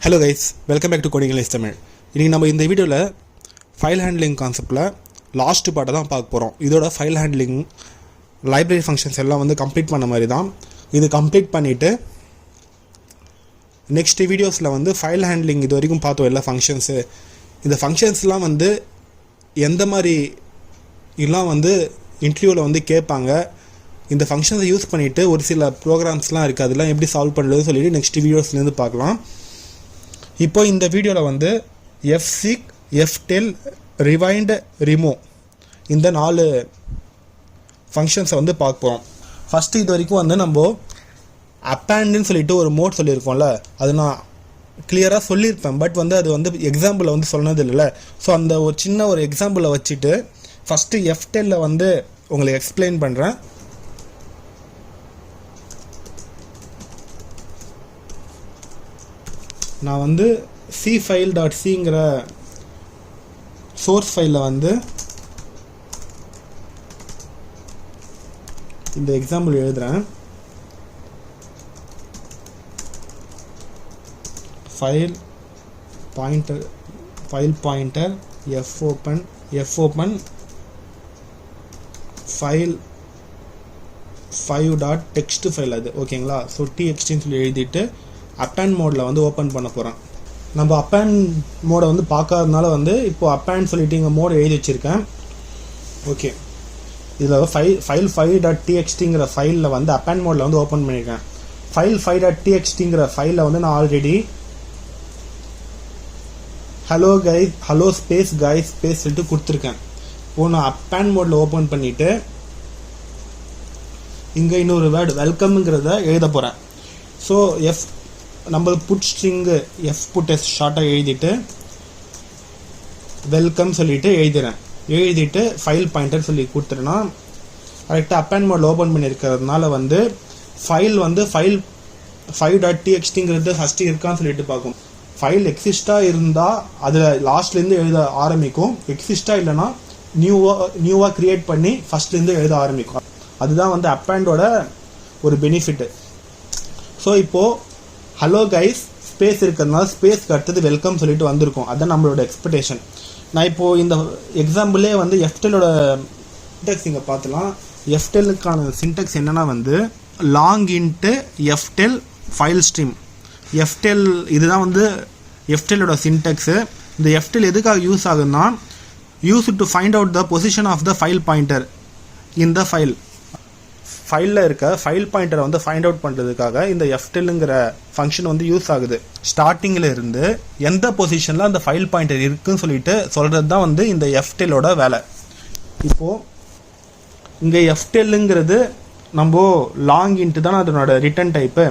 Hello guys, welcome back to Coding English Tamil. இன்னைக்கு நம்ம இந்த வீடியோல ஃபைல் ஹேண்ட்லிங் கான்செப்ட்ல லாஸ்ட் பார்ட் தான் பார்க்க போறோம். இதோட ஃபைல் ஹேண்ட்லிங் லைப்ரரி ஃபங்க்ஷன்ஸ் எல்லாம் வந்து கம்ப்ளீட் பண்ண மாதிரி தான். இது கம்ப்ளீட் பண்ணிட்டு நெக்ஸ்ட் வீடியோஸ்ல வந்து ஃபைல் ஹேண்ட்லிங் இது வரைக்கும் பார்த்தோம் எல்லா ஃபங்க்ஷன்ஸ். இந்த ஃபங்க்ஷன்ஸ்லாம் வந்து எந்த மாதிரி எல்லாம் வந்து இன்டர்வியூல வந்து கேட்பாங்க. இந்த ஃபங்க்ஷன்ஸை யூஸ் பண்ணிட்டு ஒரு சில ப்ரோக்ராம்ஸ்லாம் இருக்குது, அதெல்லாம் எப்படி சால்வ் பண்ணுறதுன்னு சொல்லிட்டு நெக்ஸ்ட் வீடியோஸ்லேருந்து பார்க்கலாம். இப்போ இந்த வீடியோவில் வந்து fseek, ftell, rewind, remove இந்த 4 ஃபங்க்ஷன்ஸை வந்து பார்க்க போகிறோம். ஃபஸ்ட்டு இது வரைக்கும் வந்து நம்ம appendன்னு சொல்லிட்டு ஒரு மோட் சொல்லியிருக்கோம்ல, அது நான் கிளியராக சொல்லியிருப்பேன். பட் வந்து அது வந்து எக்ஸாம்பிளில் வந்து சொன்னது இல்லைல்ல. ஸோ அந்த ஒரு சின்ன ஒரு எக்ஸாம்பிளை வச்சுட்டு ஃபஸ்ட்டு ftell வந்து உங்களுக்கு எக்ஸ்பிளைன் பண்ணுறேன். நான் வந்து cfile.cங்கிற சோர்ஸ் ஃபைலில் வந்து இந்த எக்ஸாம்பிள் எழுதுகிறேன். File pointer fopen file 5.text file அது ஓகேங்களா. ஸோ txtன்னு சொல்லி எழுதிட்டு append மோடில் வந்து ஓப்பன் பண்ண போகிறேன். நம்ம append மோடை வந்து பார்க்காதனால வந்து இப்போது append சொல்லிட்டு இங்கே மோடு எழுதி வச்சுருக்கேன். ஓகே, இதில் ஃபைல் 5.txtங்கிற ஃபைலில் வந்து append மோடில் வந்து ஓப்பன் பண்ணியிருக்கேன். ஃபைல் 5.txtங்கிற ஃபைலில் வந்து நான் ஆல்ரெடி ஹலோ ஸ்பேஸ் சொல்லிட்டு கொடுத்துருக்கேன். இப்போது நான் append மோடில் ஓப்பன் பண்ணிவிட்டு இங்கே இன்னொரு வேர்டு வெல்கம்ங்கிறத எழுத போகிறேன். ஸோ நம்ம புட் ஸ்ட்ரிங்கு fputs ஷார்ட்டாக எழுதிட்டு வெல்கம் சொல்லிட்டு எழுதிட்டு ஃபைல் பாயிண்டர் சொல்லி கொடுத்துட்டேன்னா கரெக்டாக append மோடில் ஓப்பன் பண்ணியிருக்கிறதுனால வந்து ஃபைல் 5.txtங்கிறது ஃபஸ்ட்டு இருக்கான்னு சொல்லிட்டு பார்க்கும். ஃபைல் எக்ஸிஸ்டாக இருந்தால் அதில் லாஸ்ட்லேருந்து எழுத ஆரம்பிக்கும். எக்ஸிஸ்டாக இல்லைன்னா நியூவாக க்ரியேட் பண்ணி ஃபஸ்ட்லேருந்து எழுத ஆரம்பிக்கும். அதுதான் வந்து appendோட ஒரு பெனிஃபிட்டு. ஸோ இப்போது ஹலோ கைஸ் ஸ்பேஸ் இருக்கிறதுனால ஸ்பேஸ்க்கு அடுத்தது வெல்கம் சொல்லிட்டு வந்திருக்கும். அதுதான் நம்மளோட எக்ஸ்பெக்டேஷன். நான் இப்போது இந்த எக்ஸாம்பிளே வந்து ftellோட சின்டெக்ஸ் இங்கே பார்த்துலாம். ftellக்கான சின்டெக்ஸ் என்னென்னா வந்து long into ftell file stream. ftell இதுதான் வந்து ftellோட சின்டெக்ஸு. இந்த ftell எதுக்காக யூஸ் ஆகுதுன்னா use to find out the position of the file pointer in the ஃபைலில் இருக்க ஃபைல் பாயிண்டரை வந்து ஃபைண்ட் அவுட் பண்ணுறதுக்காக இந்த ftellங்கிற ஃபங்க்ஷன் வந்து யூஸ் ஆகுது. ஸ்டார்டிங்கில் இருந்து எந்த பொசிஷனில் அந்த ஃபைல் பாயிண்டர் இருக்குன்னு சொல்லிட்டு சொல்கிறது தான் வந்து இந்த ftellோட வேலை. இப்போது இங்கே ftellங்கிறது நம்ம லாங் இன்ட்டு தான் அதனோட return type.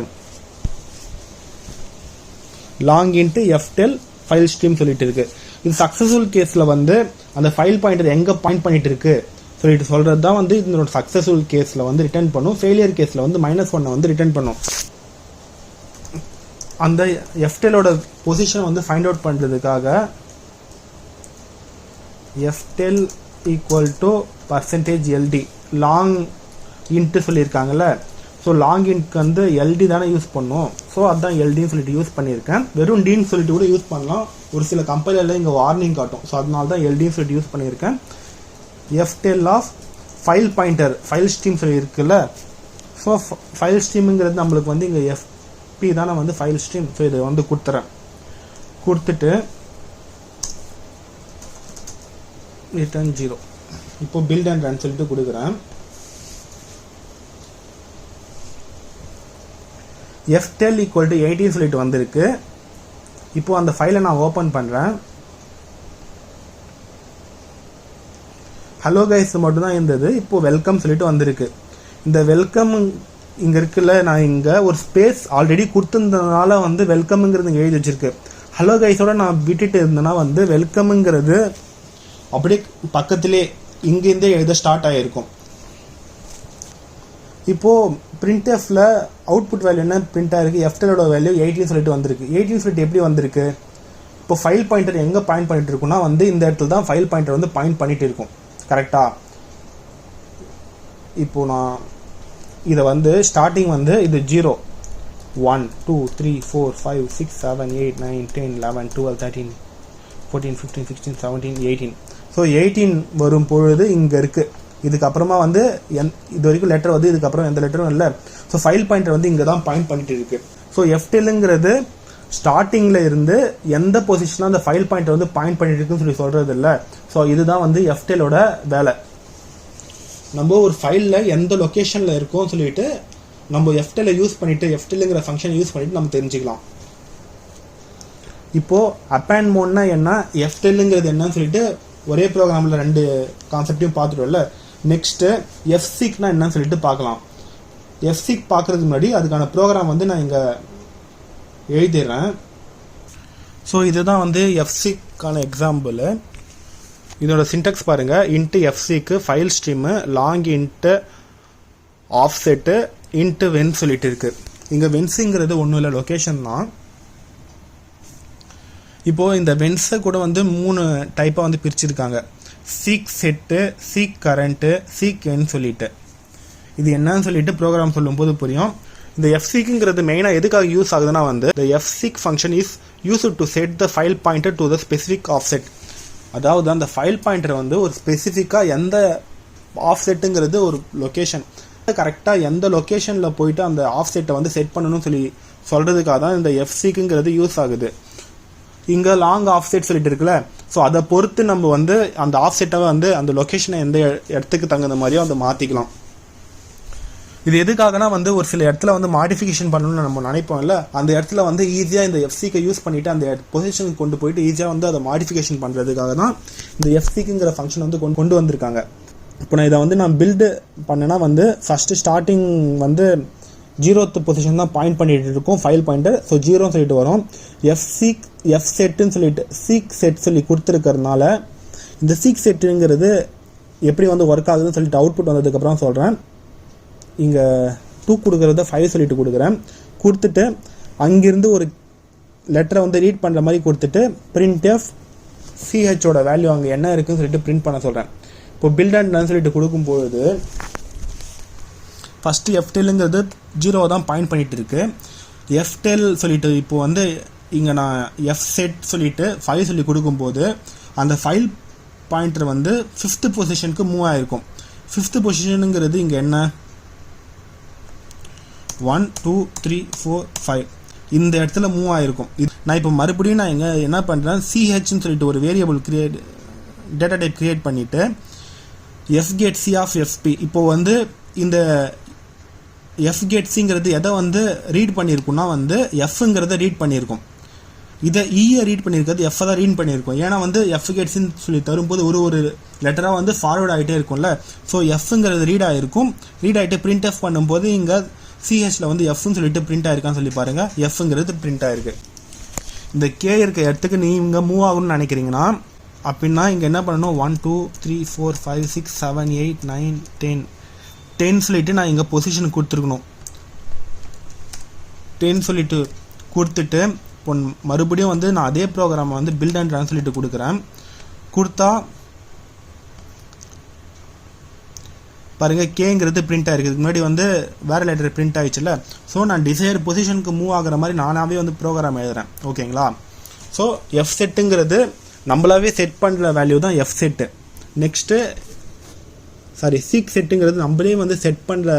Long into ftell file stream சொல்லிட்டு இருக்கு. இது சக்ஸஸ்ஃபுல் கேஸில் வந்து அந்த ஃபைல் பாயிண்டர் எங்கே பாயிண்ட் பண்ணிட்டு இருக்கு சொல்லிட்டு சொல்கிறது தான் வந்து இதனோட சக்ஸஸ்ஃபுல் கேஸில் வந்து ரிட்டர்ன் பண்ணும். ஃபெயிலியர் கேஸில் வந்து -1 வந்து ரிட்டர்ன் பண்ணும். அந்த ftellோட பொசிஷன் வந்து ஃபைண்ட் அவுட் பண்ணுறதுக்காக ftell = %LD லாங் இன்ட்டு சொல்லியிருக்காங்கல்ல. ஸோ லாங் இன்ட்க்கு வந்து LD தானே யூஸ் பண்ணும். ஸோ அதுதான் LDன்னு சொல்லிட்டு யூஸ் பண்ணியிருக்கேன். வெறும் டின்னு சொல்லிட்டு கூட யூஸ் பண்ணலாம். ஒரு சில கம்பெனியில் இங்கே வார்னிங் காட்டும். ஸோ அதனால தான் LDன்னு சொல்லிட்டு யூஸ் பண்ணியிருக்கேன். ftell of file pointer file stream சொல்லி இருக்குல்ல. ஸோ ஃபைல் ஸ்ட்ரீமுங்கிறது நம்மளுக்கு வந்து இங்கே fp தானே வந்து ஃபைல் ஸ்ட்ரீம். ஸோ இதை வந்து கொடுத்துட்டு ரிட்டர்ன் 0. இப்போ பில்ட் அண்ட் ரன் சொல்லிட்டு கொடுக்குறேன். ftell = 18 சொல்லிட்டு வந்திருக்கு. இப்போ அந்த ஃபைலை நான் ஓப்பன் பண்ணுறேன். ஹலோ கைஸ் மட்டும்தான் இருந்தது. இப்போது வெல்கம் சொல்லிட்டு வந்திருக்கு. இந்த வெல்கம் இங்கே இருக்குல்ல, நான் இங்கே ஒரு ஸ்பேஸ் ஆல்ரெடி கொடுத்துருந்ததுனால வந்து வெல்கம்ங்கிறது இங்கே எழுதி வச்சிருக்கு. ஹலோ கைஸோட நான் விட்டுட்டு இருந்தேன்னா வந்து வெல்கம்ங்கிறது அப்படியே பக்கத்திலே இங்கேருந்தே எழுத ஸ்டார்ட் ஆகிருக்கும். இப்போது printfல அவுட்புட் வேல்யூ என்ன பிரிண்ட் ஆகிருக்கு, ftellோட வேல்யூ 18 சொல்லிட்டு வந்திருக்கு. 18 சொல்லிட்டு எப்படி வந்திருக்கு? இப்போ ஃபைல் பாயிண்டர் எங்கே பாயிண்ட் பண்ணிட்டு இருக்குன்னா வந்து இந்த இடத்துல தான் ஃபைல் பாயிண்டர் வந்து பாயிண்ட் பண்ணிட்டு இருக்கும். கரெக்டா? இப்போ நான் இதை வந்து ஸ்டார்டிங் வந்து இது 0, 1 2 3 4 5 6 7 8 9 10 11 12 13 14 15 16 17 18. ஸோ 18 வரும் பொழுது இங்கே இருக்குது. இதுக்கப்புறமா வந்து இது வரைக்கும் லெட்டர் வந்து இதுக்கப்புறம் எந்த லெட்டரும் இல்லை. ஸோ ஃபைல் பாயிண்டர் வந்து இங்கே தான் பாயிண்ட் பண்ணிட்டு இருக்கு. ஸோ ftellங்கிறது ஸ்டார்டிங்கில் இருந்து எந்த பொசிஷனாக அந்த ஃபைல் பாயிண்டர் வந்து பாயிண்ட் பண்ணிட்டு இருக்குன்னு சொல்கிறது இல்லை. ஸோ இதுதான் வந்து ftellோட வேலை. நம்ம ஒரு ஃபைலில் எந்த லொக்கேஷனில் இருக்கோம்னு சொல்லிட்டு நம்ம ftell யூஸ் பண்ணிட்டு ftellங்கிற ஃபங்க்ஷன் யூஸ் பண்ணிட்டு நம்ம தெரிஞ்சுக்கலாம். இப்போது append மோட்னா என்ன, ftellங்கிறது என்னன்னு சொல்லிட்டு ஒரே ப்ரோக்ராமில் ரெண்டு கான்செப்டையும் பார்த்துட்டோம்ல. நெக்ஸ்ட்டு fseekனா என்னன்னு சொல்லிட்டு பார்க்கலாம். fseek பார்க்குறதுக்கு முன்னாடி அதுக்கான ப்ரோக்ராம் வந்து நான் இங்கே எழுதிடுறேன். ஸோ இதுதான் வந்து fseekக்கான எக்ஸாம்பிள். இதோட சின்டெக்ஸ் பாருங்கள். Int fseek file stream long int offset int whence சொல்லிட்டு இருக்குது. இங்கே வென்ஸுங்கிறது ஒன்றும் இல்லை, லொக்கேஷன் தான். இப்போது இந்த வென்ஸை கூட வந்து 3 டைப்பாக வந்து பிரிச்சுருக்காங்க. seek set, seek current, seek end சொல்லிட்டு. இது என்னன்னு சொல்லிட்டு ப்ரோக்ராம் சொல்லும்போது புரியும். இந்த fseekங்கிறது மெயினாக எதுக்காக யூஸ் ஆகுதுன்னா வந்து the fseek function is used to set the file pointer to the specific offset. அதாவது அந்த ஃபைல் பாயிண்டர் வந்து ஒரு ஸ்பெசிஃபிக்காக எந்த ஆஃப்செட்டுங்கிறது ஒரு லொக்கேஷன் கரெக்டாக எந்த லொக்கேஷனில் போயிட்டு அந்த ஆஃப்செட்டை வந்து செட் பண்ணணும்னு சொல்கிறதுக்காக தான் இந்த fseekங்கிறது யூஸ் ஆகுது. இங்கே லாங் ஆஃப்செட் சொல்லிட்டு இருக்குல்ல, ஸோ அதை பொறுத்து நம்ம வந்து அந்த ஆஃப்செட்டை வந்து அந்த லொக்கேஷனை எந்த இடத்துக்கு தகுந்த மாதிரியோ அதை மாற்றிக்கலாம். இது எதுக்காகனா வந்து ஒரு சில இடத்துல வந்து மாடிஃபிகேஷன் பண்ணணும்னு நம்ம நினைப்போம்ல, அந்த இடத்துல வந்து ஈஸியாக இந்த fseekஐ யூஸ் பண்ணிவிட்டு அந்த பொசிஷனுக்கு கொண்டு போயிட்டு ஈஸியாக வந்து அதை மாடிஃபிகேஷன் பண்ணுறதுக்காக தான் இந்த fseekங்கிற ஃபங்க்ஷன் வந்து கொண்டு வந்திருக்காங்க. இப்போ நான் இதை வந்து நான் பில்டு பண்ணேன்னா வந்து ஃபஸ்ட்டு ஸ்டார்டிங் வந்து 0th பொசிஷன் தான் பாயிண்ட் பண்ணிட்டு இருக்கும் ஃபைல் பாயிண்டர். ஸோ 0ன்னு சொல்லிட்டு வரும். fseek fsetன்னு சொல்லிட்டு seek செட் சொல்லி கொடுத்துருக்கறதுனால இந்த seek செட்டுங்கிறது எப்படி வந்து ஒர்க் ஆகுதுன்னு சொல்லிட்டு அவுட்புட் வந்ததுக்கப்புறம் சொல்கிறேன். இங்கே 2 கொடுக்குறத 5 சொல்லிட்டு கொடுக்குறேன். கொடுத்துட்டு அங்கிருந்து ஒரு லெட்டரை வந்து ரீட் பண்ணுற மாதிரி கொடுத்துட்டு printf chோட வேல்யூ அங்கே என்ன இருக்குன்னு சொல்லிட்டு பிரிண்ட் பண்ண சொல்கிறேன். இப்போ பில்ட் அண்ட் சொல்லிட்டு கொடுக்கும்பொழுது ஃபஸ்ட்டு ftellங்கிறது 0 தான் பாயிண்ட் பண்ணிட்டு இருக்கு. ftell சொல்லிட்டு இப்போ வந்து இங்கே நான் fset சொல்லிட்டு 5 சொல்லி கொடுக்கும்போது அந்த ஃபைல் பாயிண்டர் வந்து 5th பொசிஷனுக்கு மூவ் ஆகிருக்கும். 5th பொசிஷனுங்கிறது இங்கே என்ன 1 2 3 4 5 இந்த இடத்துல மூவ் ஆகிருக்கும். நான் இப்போ மறுபடியும் நான் இங்கே என்ன பண்ணுறேன், chன்னு சொல்லிட்டு ஒரு வேரியபிள் டேட்டா டைப் கிரியேட் பண்ணிவிட்டு fgetc ஆஃப் fp இப்போ வந்து இந்த fgetcங்கிறது எதை வந்து ரீட் பண்ணியிருக்குன்னா வந்து fங்கிறத ரீட் பண்ணியிருக்கும். இதை ஈயை ரீட் பண்ணியிருக்கிறது f தான் ரீட் பண்ணியிருக்கும். ஏன்னா வந்து fgetsன்னு சொல்லி தரும்போது ஒரு லெட்டராக வந்து ஃபார்வர்ட் ஆகிட்டே இருக்கும்ல. ஸோ fங்கிறது ரீட் ஆகிருக்கும். ரீட் ஆகிட்டு printf பண்ணும்போது இங்கே chல வந்து fன்னு சொல்லிட்டு பிரிண்ட் ஆயிருக்கான்னு சொல்லி பாருங்கள். fங்கிறது பிரிண்ட் ஆயிருக்கு. இந்த k இருக்க இடத்துக்கு நீங்கள் மூவ் ஆகணும்னு நினைக்கிறீங்கன்னா அப்படின்னா இங்கே என்ன பண்ணணும் 1 2 3 4 5 6 7 8 9 10 சொல்லிட்டு நான் இங்கே பொசிஷனுக்கு கொடுத்துருக்கணும். 10 சொல்லிட்டு கொடுத்துட்டு இப்போ மறுபடியும் வந்து நான் அதே ப்ரோக்ராமை வந்து பில்ட் அண்ட் ரன் சொல்லிட்டு கொடுக்குறேன். கொடுத்தா பாருங்கள் கேங்கிறது பிரிண்ட் ஆகிருக்கு. இதுக்கு முன்னாடி வந்து வேறு லெட்டர் பிரிண்ட் ஆகிடுச்சுல. ஸோ நான் டிசைர் பொசிஷனுக்கு மூவ் ஆகிற மாதிரி நானாகவே வந்து ப்ரோக்ராம் எழுதுறேன். ஓகேங்களா? ஸோ fsetங்கிறது நம்மளாவே செட் பண்ணுற வேல்யூ தான் fset. நெக்ஸ்ட்டு seek செட்டுங்கிறது நம்மளே வந்து செட் பண்ணுற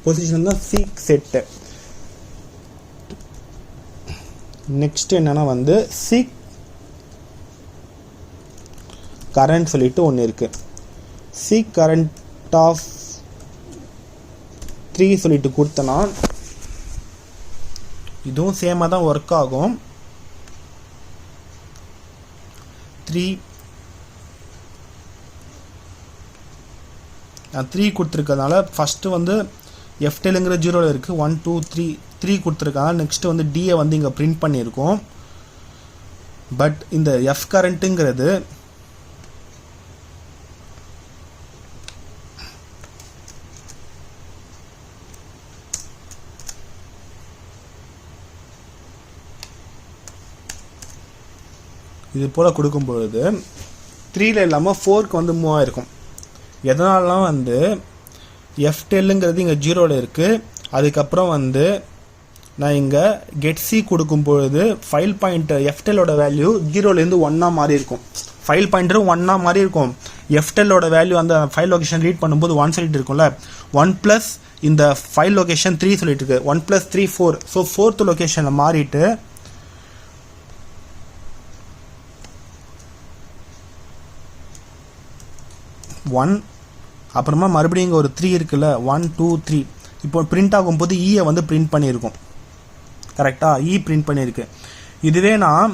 பொசிஷன் தான் seek செட்டு. நெக்ஸ்ட் என்னன்னா வந்து seek கரண்ட் சொல்லிட்டு ஒன்று இருக்கு. seek கரண்ட் ஆஃப் 3 சொல்லிட்டு கொடுத்தனா இதுவும் சேமாக தான் ஒர்க் ஆகும். 3 கொடுத்துருக்கனால ஃபஸ்ட்டு வந்து ftellங்கிற 0ல் இருக்குது. 1 2 3 கொடுத்துருக்காங்க. நெக்ஸ்ட்டு வந்து டியை வந்து இங்கே பிரிண்ட் பண்ணியிருக்கோம். பட் இந்த f கரண்ட்டுங்கிறது இது போல் கொடுக்கும்பொழுது 3ல் இல்லாமல் 4க்கு வந்து மூவ் ஆகிருக்கும். எதனாலலாம் வந்து ftellங்கிறது இங்கே 0ல் இருக்குது. அதுக்கப்புறம் வந்து நான் இங்கே getc கொடுக்கும் பொழுது ஃபைல் பாயிண்டர் ftell வேல்யூ 0லேருந்து 1 மாறி இருக்கும். ஃபைல் பாயிண்டரும் 1 மாறி இருக்கும். ftell வேல்யூ அந்த ஃபைல் லொகேஷன் ரீட் பண்ணும்போது 1 சொல்லிட்டு இருக்கும்ல, 1 ப்ளஸ் இந்த ஃபைல் லொகேஷன் 3 சொல்லிட்டு இருக்கு, 1 + 3 4. ஸோ 4th லொகேஷனில் மாறிட்டு ஒன், அப்புறமா மறுபடியும் இங்கே ஒரு 3 இருக்குல்ல, 1 2 3. இப்போ பிரிண்ட் ஆகும்போது ஈயை வந்து பிரிண்ட் பண்ணியிருக்கோம். கரெக்டாக இ பிரிண்ட் பண்ணியிருக்கு. இதுவே நான்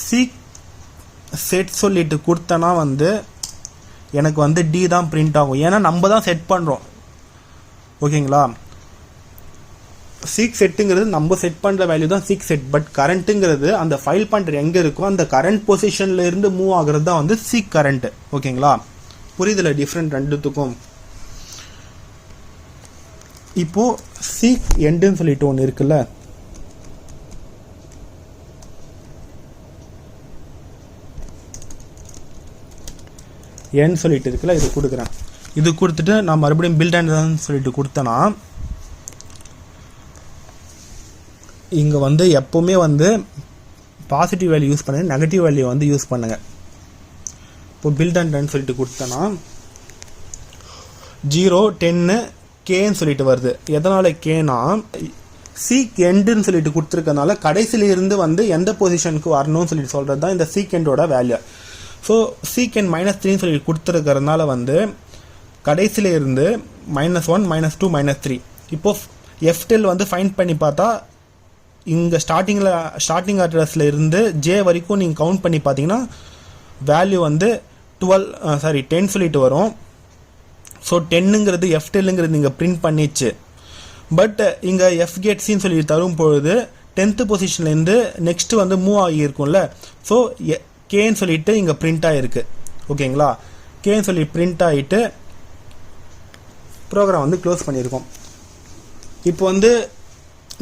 சீக் செட் சொல்லிட்டு கொடுத்தனா வந்து எனக்கு வந்து டி தான் பிரிண்ட் ஆகும். ஏன்னா நம்ம தான் செட் பண்ணுறோம். ஓகேங்களா? சீக் செட்டுங்கிறது நம்ம செட் பண்ணுற வேல்யூ தான் சீக் செட். பட் கரண்ட்டுங்கிறது அந்த ஃபைல் பாயிண்டர் எங்கே இருக்கோ அந்த கரண்ட் பொசிஷன்ல இருந்து மூவ் ஆகுறது தான் வந்து சீக் கரண்ட். ஓகேங்களா? புரியுதுல டிஃப்ரெண்ட் ரெண்டுத்துக்கும்? இப்போ சீக் எண்டுன்னு சொல்லிட்டு ஒன்று இருக்குல்ல, என் சொல்லிட்டு இருக்குல்ல, இது கொடுக்குறேன். இது கொடுத்துட்டு நான் மறுபடியும் பில்ட் அண்ட் சொல்லிட்டு கொடுத்தேன்னா இங்கே வந்து எப்போவுமே வந்து பாசிட்டிவ் வேல்யூ யூஸ் பண்ணுங்க, நெகட்டிவ் வேல்யூ வந்து யூஸ் பண்ணுங்க. இப்போ பில்ட் அண்ட் சொல்லிட்டு கொடுத்தேன்னா 0 10 கேன்னு சொல்லிட்டு வருது. எதனால கேனா சீக் எண்டுன்னு சொல்லிட்டு கொடுத்துருக்கனால கடைசியில இருந்து வந்து எந்த பொசிஷனுக்கு வரணும்னு சொல்லிட்டு சொல்றது தான் இந்த சீக் எண்டோட வேல்யூ. ஸோ சீக் எண்ட் -3 சொல்லி கொடுத்துருக்கறதுனால வந்து கடைசியில இருந்து -1 -2 -3. இப்போ ftell வந்து ஃபைண்ட் பண்ணி பார்த்தா இங்கே ஸ்டார்டிங் அட்ரஸ்ல இருந்து ஜே வரைக்கும் நீங்கள் கவுண்ட் பண்ணி பார்த்தீங்கன்னா வேல்யூ வந்து 10 சொல்லிட்டு வரும். ஸோ 10ங்கிறது ftellங்கிறது இங்கே பிரிண்ட் பண்ணிச்சு. பட் இங்கே fgetsன்னு சொல்லி தரும் பொழுது 10th பொசிஷன்லேருந்து நெக்ஸ்ட் வந்து மூவ் ஆகியிருக்கும்ல. ஸோ கேன்னு சொல்லிட்டு இங்கே பிரிண்ட் ஆகிருக்கு. ஓகேங்களா? கேன்னு சொல்லி பிரிண்ட் ஆகிட்டு ப்ரோக்ராம் வந்து க்ளோஸ் பண்ணியிருக்கோம். இப்போ வந்து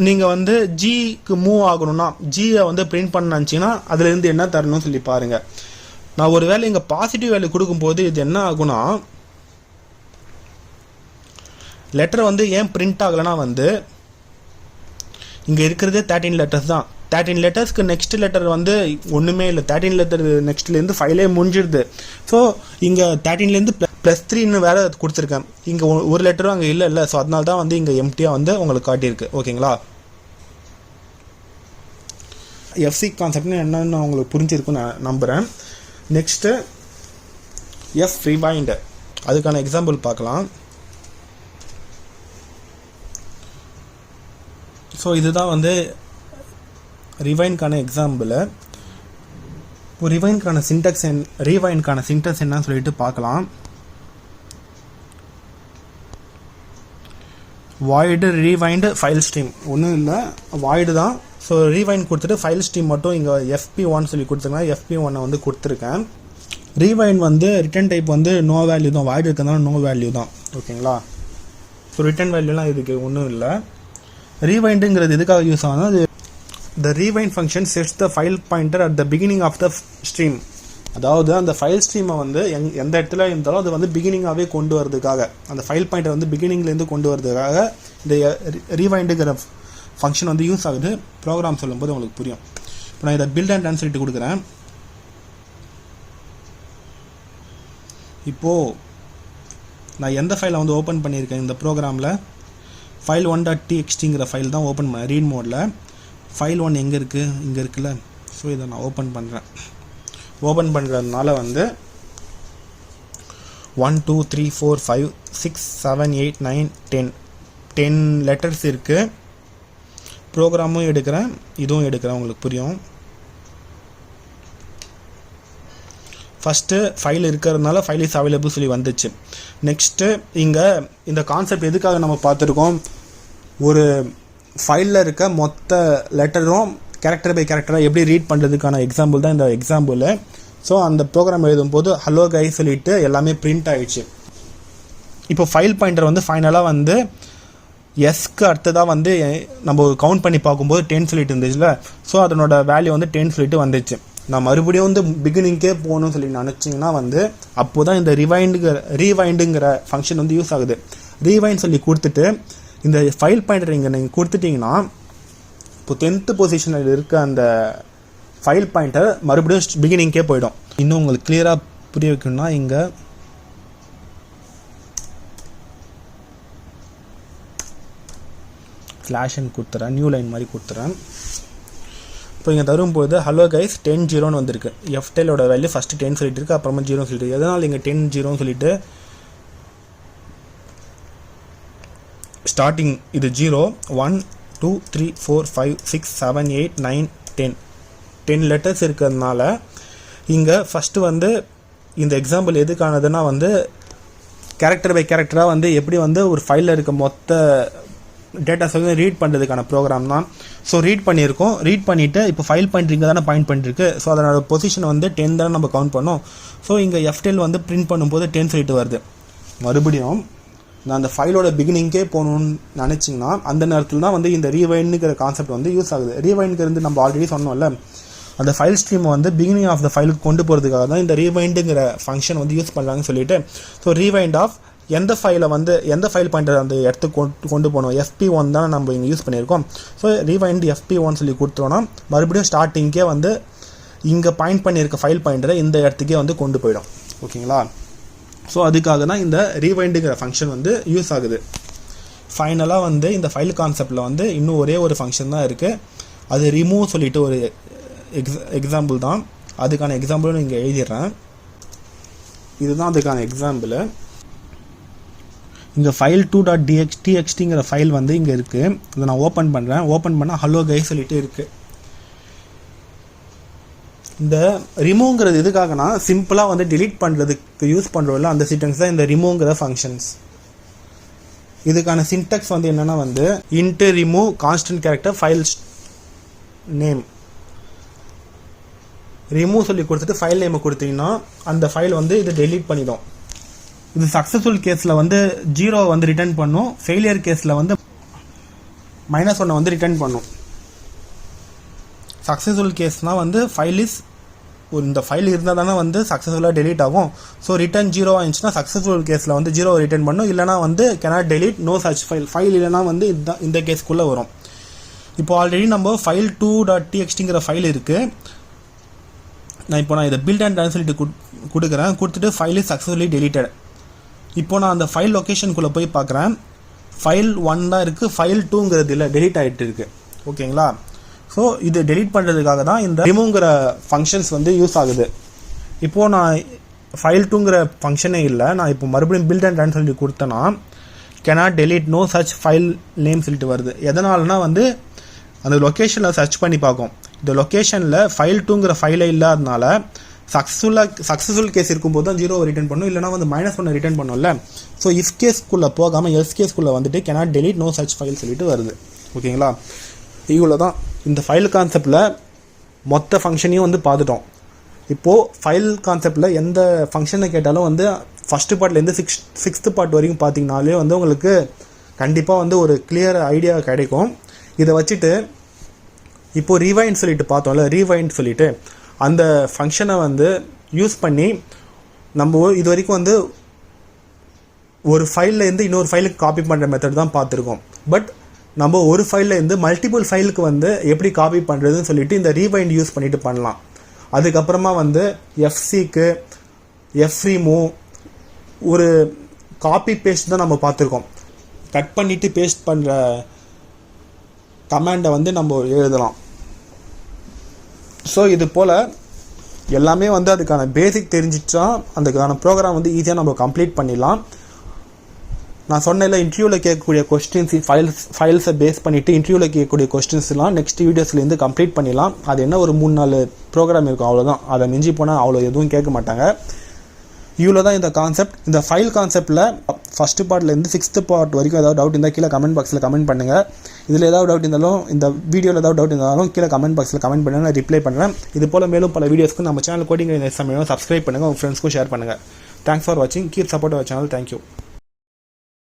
நீங்கள் வந்து ஜிக்கு மூவ் ஆகணும்னா ஜியை வந்து பிரிண்ட் பண்ண நினச்சிங்கன்னா அதுலேருந்து என்ன தரணும்னு சொல்லி பாருங்கள். நான் ஒரு வேளை இங்கே பாசிட்டிவ் வேல்யூ கொடுக்கும்போது இது என்ன ஆகுனா லெட்டர் வந்து ஏன் பிரிண்ட் ஆகலைன்னா வந்து இங்கே இருக்கிறதே 13 லெட்டர்ஸ் தான். 13 லெட்டர்ஸ்க்கு நெக்ஸ்ட் லெட்டர் வந்து ஒன்றுமே இல்லை. 13 லெட்டர் நெக்ஸ்ட்லேருந்து ஃபைலே முடிஞ்சிடுது. ஸோ இங்கே 13லேருந்து +3 வேறு கொடுத்துருக்கேன். இங்கே ஒரு லெட்டரும் அங்கே இல்லை. ஸோ அதனால தான் வந்து இங்கே எம்டியாக வந்து உங்களுக்கு காட்டியிருக்கு. ஓகேங்களா? fseek கான்செப்ட்னு என்னன்னு உங்களுக்கு புரிஞ்சிருக்குன்னு நான் நம்புகிறேன். நெக்ஸ்ட்டு fread, அதுக்கான எக்ஸாம்பிள் பார்க்கலாம். ஸோ இதுதான் வந்து ரிவைன்கான எக்ஸாம்பிள். இப்போ ரிவைன்கான சின்டாக்ஸ் என்னன்னு சொல்லிட்டு பார்க்கலாம். வாய்டு ரீவைண்ட் ஃபைல் ஸ்ட்ரீம் ஒன்றும் இல்லை, வாய்டு தான். ஸோ ரீவைண்ட் கொடுத்துட்டு ஃபைல் ஸ்ட்ரீம் மட்டும் இங்கே fp1 சொல்லி கொடுத்துருக்கேன். fp1 வந்து கொடுத்துருக்கேன். ரீவைண்ட் வந்து ரிட்டர்ன் டைப் வந்து நோ வேல்யூ தான், வாய்டு இருக்கிறதுனால நோ வேல்யூ தான். ஓகேங்களா? ஸோ ரிட்டர்ன் வேல்யூலாம் இதுக்கு ஒன்றும் இல்லை. ரீவைண்டுங்கிறது எதுக்காக யூஸ் ஆகுது? the rewind function sets the file pointer at the beginning of the stream. அதாவது அந்த ஃபைல் ஸ்ட்ரீமை வந்து எந்த இடத்துல இருந்தாலும் அது வந்து பிகினிங்காகவே கொண்டு வரதுக்காக, அந்த ஃபைல் பாயிண்டர் வந்து பிகினிங்லேருந்து கொண்டு வரதுக்காக இந்த ரீவைண்டுங்கிற ஃபங்க்ஷன் வந்து யூஸ் ஆகுது. ப்ரோக்ராம் சொல்லும்போது உங்களுக்கு புரியும். இப்போ நான் இதை பில்ட் அண்ட் ரன் சொல்லிட்டு கொடுக்குறேன். இப்போது நான் எந்த ஃபைலை வந்து ஓப்பன் பண்ணியிருக்கேன் இந்த ப்ரோக்ராமில், file1.txt ஃபைல் தான் ஓப்பன் பண்ணேன் ரீட் மோடில். ஃபைல் 1 எங்கே இருக்குது? இங்கே இருக்குல்ல. ஸோ இதை நான் ஓப்பன் பண்ணுறேன். ஓப்பன் பண்ணுறதுனால வந்து 1 2 3 4 5 6 7 8 9 10 லெட்டர்ஸ் இருக்குது. ப்ரோக்ராமும் எடுக்கிறேன், இதுவும் எடுக்கிறேன், உங்களுக்கு புரியும். ஃபஸ்ட்டு ஃபைல் இருக்கிறதுனால ஃபைல் இஸ் அவைலபிள் சொல்லி வந்துச்சு. நெக்ஸ்ட்டு இங்கே இந்த கான்செப்ட் எதுக்காக நம்ம பார்த்துருக்கோம்? ஒரு ஃபைலில் இருக்க மொத்த லெட்டரும் கேரக்டர் பை கேரக்டராக எப்படி ரீட் பண்ணுறதுக்கான எக்ஸாம்பிள் தான் இந்த எக்ஸாம்பிள். ஸோ அந்த ப்ரோக்ராம் எழுதும்போது ஹலோ கை சொல்லிட்டு எல்லாமே பிரிண்ட் ஆகிடுச்சு. இப்போ ஃபைல் பாயிண்டர் வந்து ஃபைனலாக வந்து எஸ்க்கு அடுத்ததாக வந்து நம்ம கவுண்ட் பண்ணி பார்க்கும்போது 10 சொல்லிட்டு இருந்துச்சுல. ஸோ அதனோட வேல்யூ வந்து 10 சொல்லிட்டு வந்துச்சு. நான் மறுபடியும் வந்து பிகினிங்கே போகணும்னு சொல்லி நினச்சிங்கன்னா வந்து அப்போ தான் இந்த ரீவைண்டுங்கிற ஃபங்க்ஷன் வந்து யூஸ் ஆகுது. ரீவைண்ட் சொல்லி கொடுத்துட்டு இந்த ஃபைல் பாயிண்டர் இங்கே நீங்கள் கொடுத்துட்டிங்கன்னா இப்போ 10th பொசிஷனில் இருக்க அந்த ஃபைல் பாயிண்டர் மறுபடியும் பிகினிங்கே போயிடும். இன்னும் உங்களுக்கு கிளியராக புரிய வைக்கணும்னா இங்கே ஸ்லாஷன் கொடுத்துறேன், நியூ லைன் மாதிரி கொடுத்துறேன். இப்போ இங்கே தரும்போது ஹலோ கைஸ் 10-0ன்னு வந்திருக்கு. ftellோட வேல்யூ ஃபஸ்ட்டு 10 சொல்லிட்டு இருக்கு, அப்புறமா 0 சொல்லிட்டு. எதனால் இங்கே 10-0ன்னு சொல்லிட்டு ஸ்டார்டிங் இது 0 1 2 3 4 5 6 7 8 9 10 லெட்டர்ஸ் இருக்கிறதுனால இங்கே ஃபஸ்ட்டு வந்து இந்த எக்ஸாம்பிள் எதுக்கானதுன்னா வந்து கேரக்டர் பை கேரக்டராக வந்து எப்படி வந்து ஒரு ஃபைலில் இருக்க மொத்த டேட்டாஸ் வந்து ரீட் பண்ணுறதுக்கான ப்ரோக்ராம் தான். ஸோ ரீட் பண்ணியிருக்கோம். ரீட் பண்ணிவிட்டு இப்போ ஃபைல் பாயிண்ட்ரிங்க தானே பாயிண்ட் பண்ணிருக்கு. ஸோ அதனோட பொசிஷன் வந்து 10 தானே நம்ம கவுண்ட் பண்ணோம். ஸோ இங்கே ftell வந்து பிரிண்ட் பண்ணும்போது 10 சொல்லிட்டு வருது. மறுபடியும் நான் அந்த ஃபைலோட பிகினிங்கே போகணுன்னு நினச்சிங்கன்னா அந்த நேரத்தில் தான் வந்து இந்த ரீவைண்டுங்கிற கான்செப்ட் வந்து யூஸ் ஆகுது. ரீவைண்டுங்கிறது நம்ம ஆல்ரெடி சொன்னோம்ல, அந்த ஃபைல் ஸ்ட்ரீமை வந்து பிகினிங் ஆஃப் த ஃபைலுக்கு கொண்டு போகிறதுக்காக தான் இந்த ரீவைண்டுங்கிற ஃபங்க்ஷன் வந்து யூஸ் பண்ணுறாங்கன்னு சொல்லிட்டு. ஸோ ரீவைண்ட் ஆஃப் எந்த ஃபைலை வந்து எந்த ஃபைல் பாயிண்டர் அந்த இடத்துக்கு கொண்டு போகணும், fp1 தான் நம்ம இங்கே யூஸ் பண்ணியிருக்கோம். ஸோ ரீவைண்ட் fp1 சொல்லி கொடுத்தோன்னா மறுபடியும் ஸ்டார்டிங்கே வந்து இங்கே பாயிண்ட் பண்ணியிருக்க ஃபைல் பாயிண்டரை இந்த இடத்துக்கே வந்து கொண்டு போயிடும். ஓகேங்களா? ஸோ அதுக்காக தான் இந்த ரீவைண்டுங்கிற ஃபங்க்ஷன் வந்து யூஸ் ஆகுது. ஃபைனலாக வந்து இந்த ஃபைல் கான்செப்டில் வந்து இன்னும் ஒரே ஒரு ஃபங்க்ஷன் தான் இருக்குது. அது ரிமூவ் சொல்லிட்டு ஒரு எக்ஸாம்பிள் தான். அதுக்கான எக்ஸாம்பிளும் இங்கே எழுதிடுறேன். இதுதான் அதுக்கான எக்ஸாம்பிள். இங்கே file2.txtங்கிற ஃபைல் வந்து இங்கே இருக்குது. இதை நான் ஓப்பன் பண்ணுறேன். ஓப்பன் பண்ணால் ஹலோ கைஸ் சொல்லிட்டு இருக்குது. இந்த ரிமூவ்ங்கிறது எதுக்காகனா சிம்பிளாக வந்து டிலீட் பண்ணுறதுக்கு யூஸ் பண்ணுறோம்ல அந்த சின்டெக்ஸ் தான் இந்த ரிமூவ்ங்கிற ஃபங்க்ஷன்ஸ். இதுக்கான சின்டெக்ஸ் வந்து என்னென்னா வந்து into remove constant character file name. Remove சொல்லி கொடுத்துட்டு ஃபைல் நேமை கொடுத்தீங்கன்னா அந்த ஃபைல் வந்து இது டெலீட் பண்ணிடும். இது சக்ஸஸ்ஃபுல் கேஸில் வந்து 0 வந்து ரிட்டர்ன் பண்ணும். ஃபெயிலியர் கேஸில் வந்து -1 வந்து ரிட்டர்ன் பண்ணும். சக்ஸஸ்ஃபுல் கேஸ்னால் வந்து ஃபைல் இஸ் இந்த ஃபைல் இருந்தால் தானே வந்து சக்ஸஸ்ஃபுல்லாக டெலீட் ஆகும். ஸோ ரிட்டர்ன் 0 ஆயிடுச்சுன்னா சக்ஸஸ்ஃபுல் கேஸில் வந்து 0 ரிட்டர்ன் பண்ணும். இல்லைனா வந்து cannot delete no such file இல்லைனா வந்து இதுதான் இந்த கேஸ்க்குள்ளே வரும். இப்போ ஆல்ரெடி நம்ம file2.txtங்கிற ஃபைல் இருக்குது. நான் இதை பில்ட் அண்ட் ரன் சொல்லிட்டு கொடுக்குறேன். கொடுத்துட்டு ஃபைல் இஸ் சக்ஸஸ்ஃபுல்லி டெலீட்டட். இப்போ நான் அந்த ஃபைல் லொக்கேஷனுக்குள்ளே போய் பார்க்குறேன். ஃபைல் 1 தான் இருக்குது, ஃபைல் 2ங்கிறது இல்லை, டெலீட் ஆகிட்டு இருக்குது. ஓகேங்களா? ஸோ இது டெலீட் பண்ணுறதுக்காக தான் இந்த ரிமூவ்ங்கிற ஃபங்க்ஷன்ஸ் வந்து யூஸ் ஆகுது. இப்போது நான் ஃபைல் 2ங்கிற ஃபங்க்ஷனே இல்லை, நான் இப்போ மறுபடியும் பில்ட் அண்ட் ரன் சொல்லி கொடுத்தேன்னா cannot delete no such file name சொல்லிட்டு வருது. எதனாலனா வந்து அந்த லொக்கேஷனில் சர்ச் பண்ணி பார்க்கும். இந்த லொக்கேஷனில் ஃபைல் 2ங்கிற ஃபைலே இல்லாதனால சக்ஸஸ்ஃபுல் கேஸ் இருக்கும்போது தான் 0 ரிட்டர்ன் பண்ணும். இல்லைனா வந்து -1 ரிட்டர்ன் பண்ணும்ல. ஸோ இஃப் கேஸ்க்குள்ளே போகாமல் எல்ஸ் கேஸ்க்குள்ளே வந்துட்டு cannot delete no such file சொல்லிட்டு வருது. ஓகேங்களா? இவ்வளோ தான் இந்த ஃபைல் கான்செப்டில் மொத்த ஃபங்க்ஷனையும் வந்து பார்த்துட்டோம். இப்போது ஃபைல் கான்செப்டில் எந்த ஃபங்க்ஷனை கேட்டாலும் வந்து ஃபஸ்ட்டு பார்ட்லேருந்து 6th பார்ட் வரைக்கும் பார்த்தீங்கனாலே வந்து உங்களுக்கு கண்டிப்பாக வந்து ஒரு கிளியர் ஐடியா கிடைக்கும். இதை வச்சுட்டு இப்போது ரீவைண்ட் சொல்லிட்டு பார்த்தோம்ல, ரீவைண்ட் சொல்லிட்டு அந்த ஃபங்க்ஷனை வந்து யூஸ் பண்ணி நம்ம இது வரைக்கும் வந்து ஒரு ஃபைல்லேருந்து இன்னொரு ஃபைலுக்கு காப்பி பண்ணுற மெத்தட் தான் பார்த்துருக்கோம். பட் நம்ம ஒரு ஃபைல்லேருந்து மல்டிபிள் ஃபைலுக்கு வந்து எப்படி காப்பி பண்ணுறதுன்னு சொல்லிட்டு இந்த ரீவைண்ட் யூஸ் பண்ணிட்டு பண்ணலாம். அதுக்கப்புறமா வந்து fseek, fremove ஒரு காப்பி பேஸ்ட் தான் நம்ம பார்த்துருக்கோம். கட் பண்ணிவிட்டு பேஸ்ட் பண்ணுற கமாண்டை வந்து நம்ம எழுதலாம். ஸோ இது போல் எல்லாமே வந்து அதுக்கான பேசிக் தெரிஞ்சிச்சா அதுக்கான ப்ரோக்ராம் வந்து ஈஸியாக நம்ம கம்ப்ளீட் பண்ணிடலாம். நான் சொன்னேன்ல இன்டர்வியூவில் கேட்கக்கூடிய கொஸ்டின்ஸ் ஃபைல்ஸை பேஸ் பண்ணிவிட்டு இன்டர்வியூவில் கேட்கக்கூடிய கொஸ்டின்ஸ்லாம் நெக்ஸ்ட் வீடியோஸ்லேருந்து கம்ப்ளீட் பண்ணிடலாம். அது என்ன ஒரு 3-4 ப்ரோக்ராம் இருக்கும், அவ்வளோதான். அதை மிஞ்சி போனால் அவ்வளோ எதுவும் கேட்க மாட்டாங்க. இவ்வளோ தான் இந்த கான்செப்ட். இந்த ஃபைல் கான்செப்டில் ஃபஸ்ட்டு பார்ட்லேருந்து 6th பார்ட் வரைக்கும் ஏதாவது டவுட் இருந்தால் கீழே கமெண்ட் பாக்ஸில் கமெண்ட் பண்ணுங்கள். இதில் ஏதாவது டவுட் இருந்தாலும் இந்த வீடியோவில் ஏதாவது டவுட் இருந்தாலும் கீழே கமெண்ட் பாக்ஸில் கமெண்ட் பண்ணுங்கள், நான் ரிப்ளை பண்ணுறேன். இது போல் மேலும் பல வீடியோஸ்க்கு நம்ம சேனல் கோடிங் சப்ஸ்கிரைப் பண்ணுங்கள், உங்கள் ஃப்ரெண்ட்ஸ்க்கும் ஷேர் பண்ணுங்கள். தேங்க்ஸ் ஃபார் வாட்சிங். Keep support our channel. Thank you.